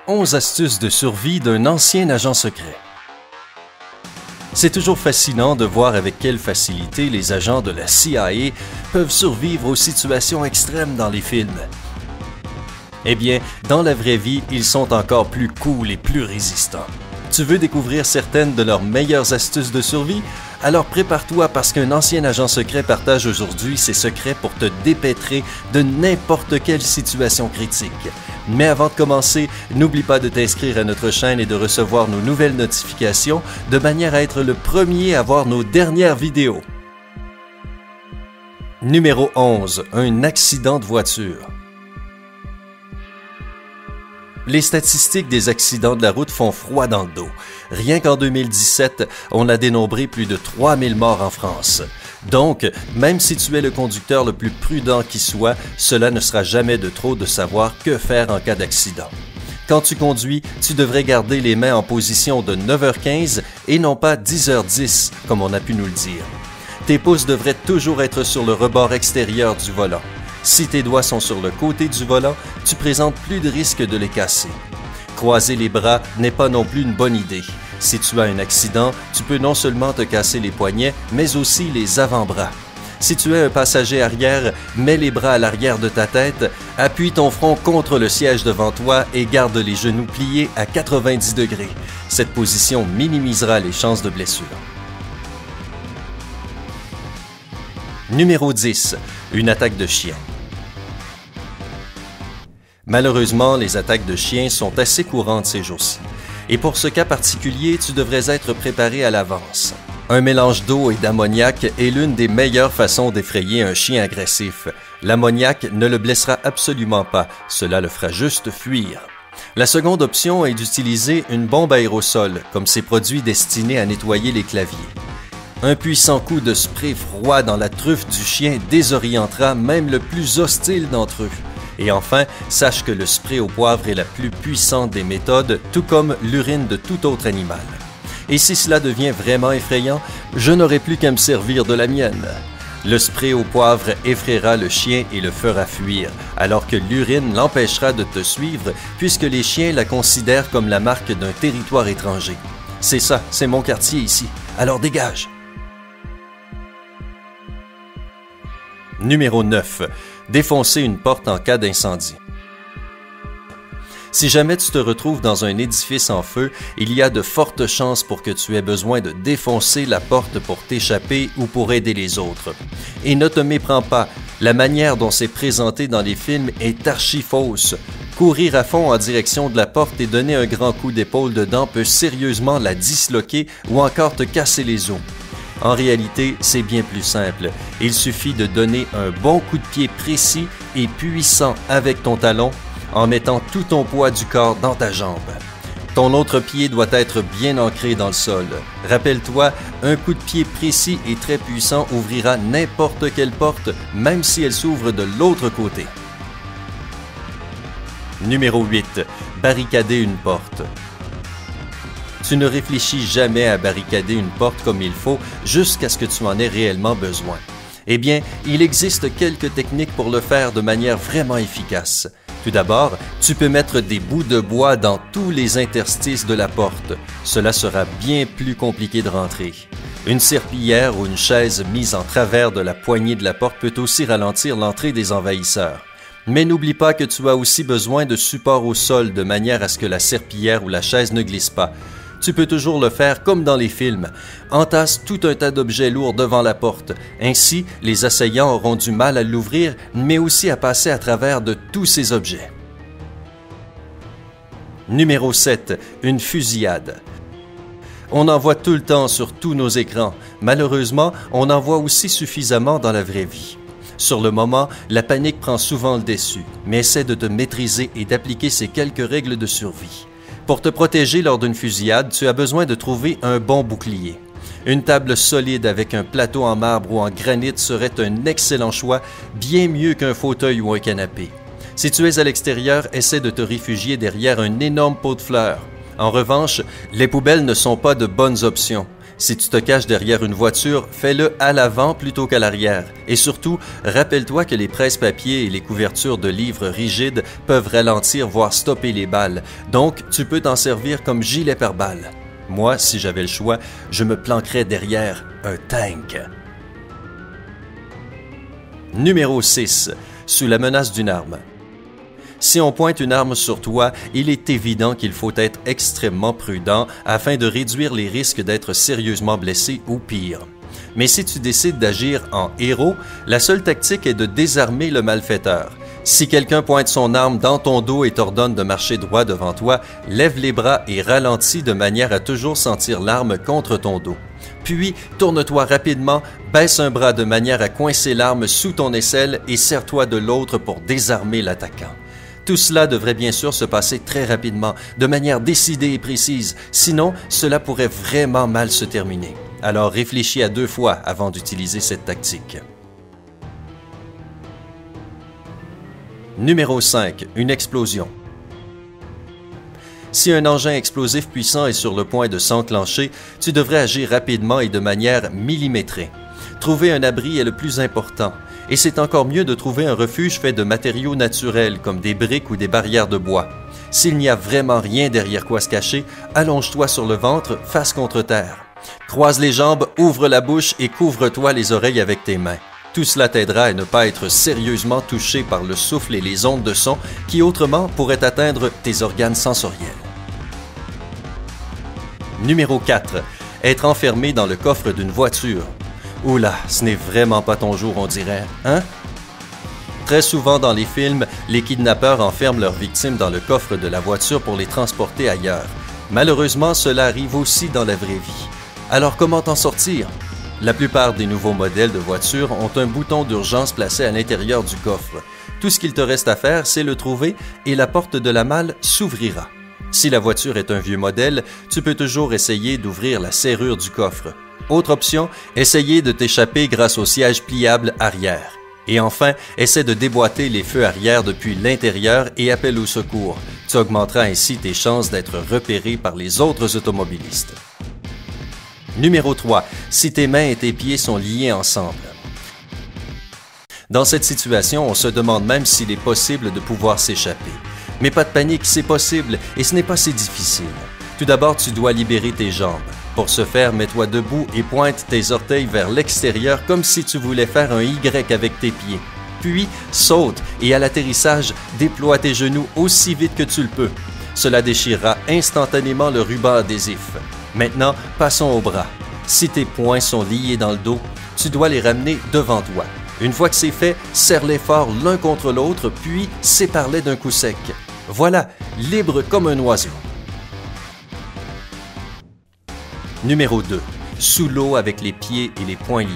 11 astuces de survie d'un ancien agent secret. C'est toujours fascinant de voir avec quelle facilité les agents de la CIA peuvent survivre aux situations extrêmes dans les films. Eh bien, dans la vraie vie, ils sont encore plus cool et plus résistants. Tu veux découvrir certaines de leurs meilleures astuces de survie? Alors prépare-toi parce qu'un ancien agent secret partage aujourd'hui ses secrets pour te dépêtrer de n'importe quelle situation critique. Mais avant de commencer, n'oublie pas de t'inscrire à notre chaîne et de recevoir nos nouvelles notifications de manière à être le premier à voir nos dernières vidéos. Numéro 11. Un accident de voiture. Les statistiques des accidents de la route font froid dans le dos. Rien qu'en 2017, on a dénombré plus de 3000 morts en France. Donc, même si tu es le conducteur le plus prudent qui soit, cela ne sera jamais de trop de savoir que faire en cas d'accident. Quand tu conduis, tu devrais garder les mains en position de 9h15 et non pas 10h10, comme on a pu nous le dire. Tes pouces devraient toujours être sur le rebord extérieur du volant. Si tes doigts sont sur le côté du volant, tu présentes plus de risque de les casser. Croiser les bras n'est pas non plus une bonne idée. Si tu as un accident, tu peux non seulement te casser les poignets, mais aussi les avant-bras. Si tu es un passager arrière, mets les bras à l'arrière de ta tête, appuie ton front contre le siège devant toi et garde les genoux pliés à 90 degrés. Cette position minimisera les chances de blessure. Numéro 10. Une attaque de chien. Malheureusement, les attaques de chiens sont assez courantes ces jours-ci. Et pour ce cas particulier, tu devrais être préparé à l'avance. Un mélange d'eau et d'ammoniac est l'une des meilleures façons d'effrayer un chien agressif. L'ammoniac ne le blessera absolument pas, cela le fera juste fuir. La seconde option est d'utiliser une bombe aérosol, comme ces produits destinés à nettoyer les claviers. Un puissant coup de spray froid dans la truffe du chien désorientera même le plus hostile d'entre eux. Et enfin, sache que le spray au poivre est la plus puissante des méthodes, tout comme l'urine de tout autre animal. Et si cela devient vraiment effrayant, je n'aurai plus qu'à me servir de la mienne. Le spray au poivre effraiera le chien et le fera fuir, alors que l'urine l'empêchera de te suivre puisque les chiens la considèrent comme la marque d'un territoire étranger. C'est ça, c'est mon quartier ici, alors dégage! Numéro 9. Défoncer une porte en cas d'incendie. Si jamais tu te retrouves dans un édifice en feu, il y a de fortes chances pour que tu aies besoin de défoncer la porte pour t'échapper ou pour aider les autres. Et ne te méprends pas, la manière dont c'est présenté dans les films est archi fausse. Courir à fond en direction de la porte et donner un grand coup d'épaule dedans peut sérieusement la disloquer ou encore te casser les os. En réalité, c'est bien plus simple. Il suffit de donner un bon coup de pied précis et puissant avec ton talon en mettant tout ton poids du corps dans ta jambe. Ton autre pied doit être bien ancré dans le sol. Rappelle-toi, un coup de pied précis et très puissant ouvrira n'importe quelle porte, même si elle s'ouvre de l'autre côté. Numéro 8. Barricader une porte. Tu ne réfléchis jamais à barricader une porte comme il faut jusqu'à ce que tu en aies réellement besoin. Eh bien, il existe quelques techniques pour le faire de manière vraiment efficace. Tout d'abord, tu peux mettre des bouts de bois dans tous les interstices de la porte. Cela sera bien plus compliqué de rentrer. Une serpillière ou une chaise mise en travers de la poignée de la porte peut aussi ralentir l'entrée des envahisseurs. Mais n'oublie pas que tu as aussi besoin de support au sol de manière à ce que la serpillière ou la chaise ne glisse pas. Tu peux toujours le faire comme dans les films. Entasse tout un tas d'objets lourds devant la porte. Ainsi, les assaillants auront du mal à l'ouvrir, mais aussi à passer à travers de tous ces objets. Numéro 7. Une fusillade. On en voit tout le temps sur tous nos écrans. Malheureusement, on en voit aussi suffisamment dans la vraie vie. Sur le moment, la panique prend souvent le dessus, mais essaie de te maîtriser et d'appliquer ces quelques règles de survie. Pour te protéger lors d'une fusillade, tu as besoin de trouver un bon bouclier. Une table solide avec un plateau en marbre ou en granit serait un excellent choix, bien mieux qu'un fauteuil ou un canapé. Si tu es à l'extérieur, essaie de te réfugier derrière un énorme pot de fleurs. En revanche, les poubelles ne sont pas de bonnes options. Si tu te caches derrière une voiture, fais-le à l'avant plutôt qu'à l'arrière. Et surtout, rappelle-toi que les presse-papiers et les couvertures de livres rigides peuvent ralentir voire stopper les balles. Donc, tu peux t'en servir comme gilet pare-balles. Moi, si j'avais le choix, je me planquerais derrière un tank. Numéro 6. Sous la menace d'une arme. Si on pointe une arme sur toi, il est évident qu'il faut être extrêmement prudent afin de réduire les risques d'être sérieusement blessé ou pire. Mais si tu décides d'agir en héros, la seule tactique est de désarmer le malfaiteur. Si quelqu'un pointe son arme dans ton dos et t'ordonne de marcher droit devant toi, lève les bras et ralentis de manière à toujours sentir l'arme contre ton dos. Puis, tourne-toi rapidement, baisse un bras de manière à coincer l'arme sous ton aisselle et serre-toi de l'autre pour désarmer l'attaquant. Tout cela devrait bien sûr se passer très rapidement, de manière décidée et précise, sinon cela pourrait vraiment mal se terminer. Alors réfléchis à 2 fois avant d'utiliser cette tactique. Numéro 5. Une explosion. Si un engin explosif puissant est sur le point de s'enclencher, tu devrais agir rapidement et de manière millimétrée. Trouver un abri est le plus important. Et c'est encore mieux de trouver un refuge fait de matériaux naturels comme des briques ou des barrières de bois. S'il n'y a vraiment rien derrière quoi se cacher, allonge-toi sur le ventre, face contre terre. Croise les jambes, ouvre la bouche et couvre-toi les oreilles avec tes mains. Tout cela t'aidera à ne pas être sérieusement touché par le souffle et les ondes de son qui autrement pourraient atteindre tes organes sensoriels. Numéro 4. Être enfermé dans le coffre d'une voiture. Oula, ce n'est vraiment pas ton jour, on dirait, hein? Très souvent dans les films, les kidnappeurs enferment leurs victimes dans le coffre de la voiture pour les transporter ailleurs. Malheureusement, cela arrive aussi dans la vraie vie. Alors comment t'en sortir? La plupart des nouveaux modèles de voitures ont un bouton d'urgence placé à l'intérieur du coffre. Tout ce qu'il te reste à faire, c'est le trouver et la porte de la malle s'ouvrira. Si la voiture est un vieux modèle, tu peux toujours essayer d'ouvrir la serrure du coffre. Autre option, essayer de t'échapper grâce au siège pliable arrière. Et enfin, essaie de déboîter les feux arrière depuis l'intérieur et appelle au secours. Tu augmenteras ainsi tes chances d'être repéré par les autres automobilistes. Numéro 3. Si tes mains et tes pieds sont liés ensemble. Dans cette situation, on se demande même s'il est possible de pouvoir s'échapper. Mais pas de panique, c'est possible et ce n'est pas si difficile. Tout d'abord, tu dois libérer tes jambes. Pour ce faire, mets-toi debout et pointe tes orteils vers l'extérieur comme si tu voulais faire un Y avec tes pieds. Puis, saute et à l'atterrissage, déploie tes genoux aussi vite que tu le peux. Cela déchirera instantanément le ruban adhésif. Maintenant, passons aux bras. Si tes poings sont liés dans le dos, tu dois les ramener devant toi. Une fois que c'est fait, serre-les fort l'un contre l'autre, puis sépare-les d'un coup sec. Voilà, libre comme un oiseau. Numéro 2. Sous l'eau avec les pieds et les poings liés.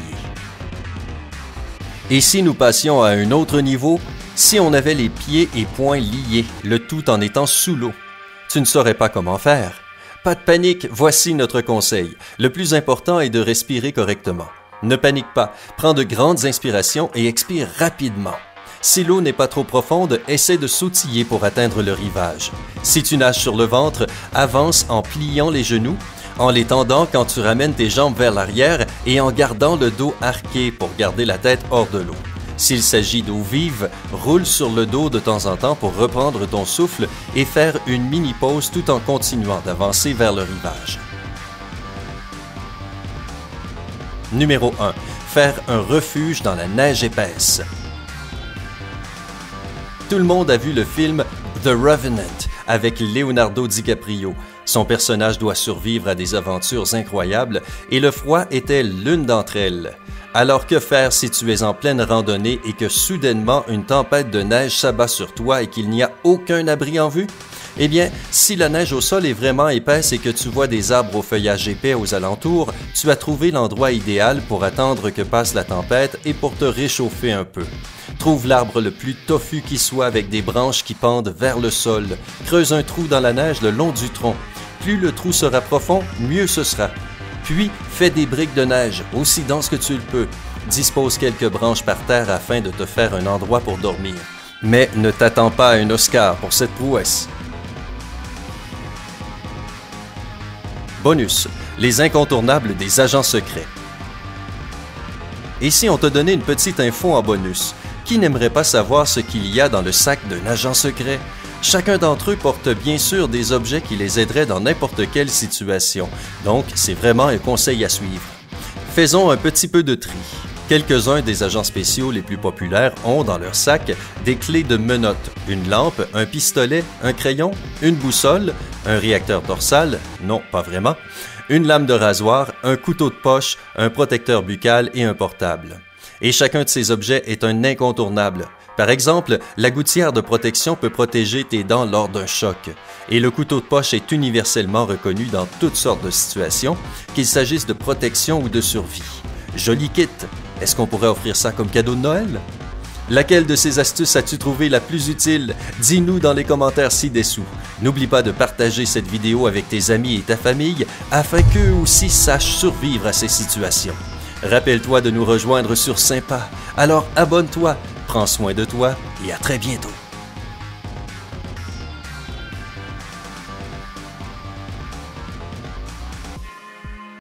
Et si nous passions à un autre niveau, si on avait les pieds et poings liés, le tout en étant sous l'eau? Tu ne saurais pas comment faire. Pas de panique, voici notre conseil. Le plus important est de respirer correctement. Ne panique pas, prends de grandes inspirations et expire rapidement. Si l'eau n'est pas trop profonde, essaie de sautiller pour atteindre le rivage. Si tu nages sur le ventre, avance en pliant les genoux, en les tendant quand tu ramènes tes jambes vers l'arrière et en gardant le dos arqué pour garder la tête hors de l'eau. S'il s'agit d'eau vive, roule sur le dos de temps en temps pour reprendre ton souffle et faire une mini-pause tout en continuant d'avancer vers le rivage. Numéro 1. Faire un refuge dans la neige épaisse. Tout le monde a vu le film The Revenant avec Leonardo DiCaprio. Son personnage doit survivre à des aventures incroyables et le froid était l'une d'entre elles. Alors que faire si tu es en pleine randonnée et que soudainement une tempête de neige s'abat sur toi et qu'il n'y a aucun abri en vue? Eh bien, si la neige au sol est vraiment épaisse et que tu vois des arbres au feuillage épais aux alentours, tu as trouvé l'endroit idéal pour attendre que passe la tempête et pour te réchauffer un peu. Trouve l'arbre le plus touffu qui soit avec des branches qui pendent vers le sol. Creuse un trou dans la neige le long du tronc. Plus le trou sera profond, mieux ce sera. Puis, fais des briques de neige, aussi denses que tu le peux. Dispose quelques branches par terre afin de te faire un endroit pour dormir. Mais ne t'attends pas à un Oscar pour cette prouesse. Bonus. les incontournables des agents secrets. Et si on te donnait une petite info en bonus? Qui n'aimerait pas savoir ce qu'il y a dans le sac d'un agent secret? Chacun d'entre eux porte bien sûr des objets qui les aideraient dans n'importe quelle situation, donc c'est vraiment un conseil à suivre. Faisons un petit peu de tri. Quelques-uns des agents spéciaux les plus populaires ont dans leur sac des clés de menottes, une lampe, un pistolet, un crayon, une boussole, un réacteur dorsal, non pas vraiment, une lame de rasoir, un couteau de poche, un protecteur buccal et un portable. Et chacun de ces objets est un incontournable. Par exemple, la gouttière de protection peut protéger tes dents lors d'un choc. Et le couteau de poche est universellement reconnu dans toutes sortes de situations, qu'il s'agisse de protection ou de survie. Joli kit! Est-ce qu'on pourrait offrir ça comme cadeau de Noël? Laquelle de ces astuces as-tu trouvé la plus utile? Dis-nous dans les commentaires ci-dessous. N'oublie pas de partager cette vidéo avec tes amis et ta famille afin qu'eux aussi sachent survivre à ces situations. Rappelle-toi de nous rejoindre sur Sympa. Alors abonne-toi, prends soin de toi et à très bientôt.